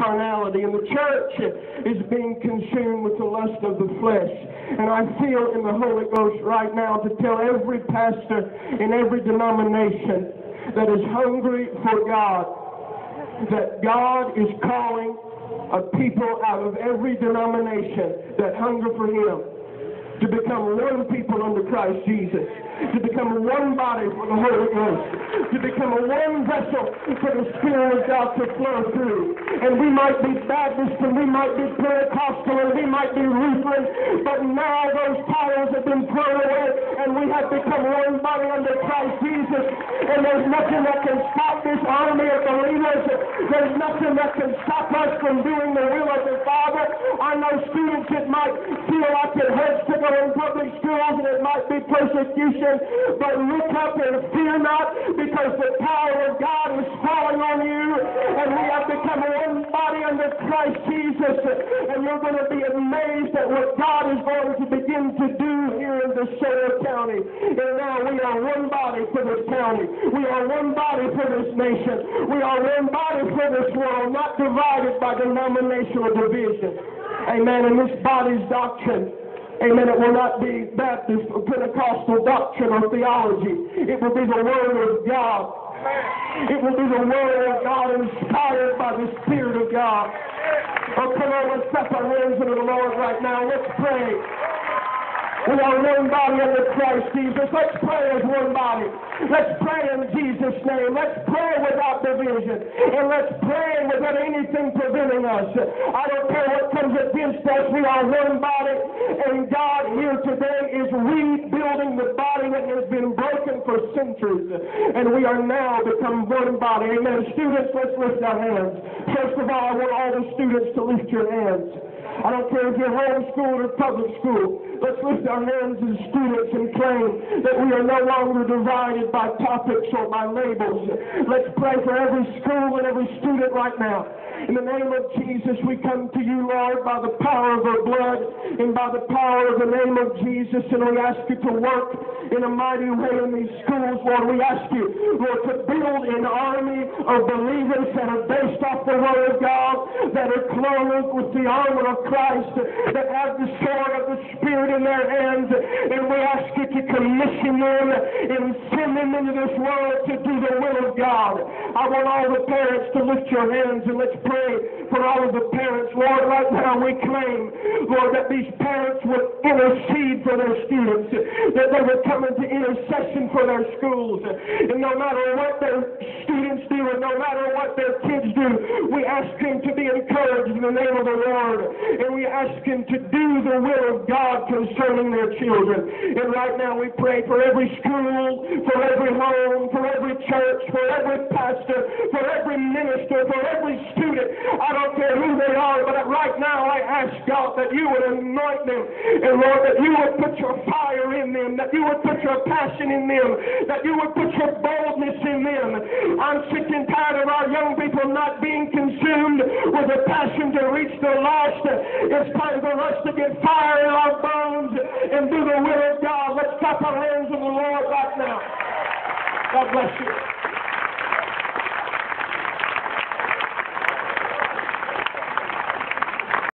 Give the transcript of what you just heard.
carnality, and the church is being consumed with the lust of the flesh. And I feel in the Holy Ghost right now to tell every pastor in every denomination that is hungry for God, that God is calling a people out of every denomination that hunger for Him to become one people under Christ Jesus, to become one body for the Holy Ghost, to become a one vessel for the Spirit of God to flow through. And we might be Baptist, and we might be Pentecostal, and we might be Lutheran, but now those titles have been thrown away, and we have become one body under Christ Jesus. And there's nothing that can stop this army of believers. There's nothing that can stop us from doing the will of the Father. I know students that might feel like it hurts to go in public schools, and it might be persecution, but look up and fear not, because the power of God is falling on you, and we have become one body under Christ Jesus. And you're going to be amazed at what God is going to begin to do here in DeSoto County. And now we are one body for this county. We are one body for this nation. We are one body for this world, not divided by denominational division. Amen. And this body's doctrine, amen, it will not be Baptist or Pentecostal doctrine or theology. It will be the Word of God. It will be the Word of God inspired by the Spirit of God. Oh, come on, let's clap our hands unto the Lord right now. Let's pray. We are one body under Christ Jesus. Let's pray as one body. Let's pray in Jesus' name. Let's pray without division. And let's pray without anything preventing us. I don't care what comes against us. We are one body. And God here today is rebuilding the body that has been broken for centuries. And we are now become one body. Amen. Students, let's lift our hands. First of all, I want all the students to lift your hands. I don't care if you're homeschooled or public school. Let's lift our hands as students and claim that we are no longer divided by topics or by labels. Let's pray for every school and every student right now. In the name of Jesus, we come to you, Lord, by the power of our blood and by the power of the name of Jesus, and we ask you to work in a mighty way in these schools, Lord. We ask you, Lord, to build an army of believers that are based off the Word of God, that are clothed with the armor of Christ, that have the sword of the Spirit in their hands, and we ask you to commission them and send them into this world to do the will of God. I want all the parents to lift your hands, and let's pray for all of the parents. Lord, right now we claim, Lord, that these parents would intercede for their students, that they would come into intercession for their schools, and no matter what their students do and no matter what their kids do, we ask them to be encouraged in the name of the Lord, and we ask them to do the will of God concerning their children. And right now we pray for every school, for every home, for every church, for every pastor, for every minister, for every student. I don't care who they are, but right now I ask God that you would anoint them, and Lord, that you would put your fire in them, that you would put your passion in them, that you would put your boldness in them. I'm sick and tired of our young people not being consumed with a passion to reach the lost. It's time for us to get fire in our bones and do the will of God. Let's clap our hands to the Lord right now. God bless you.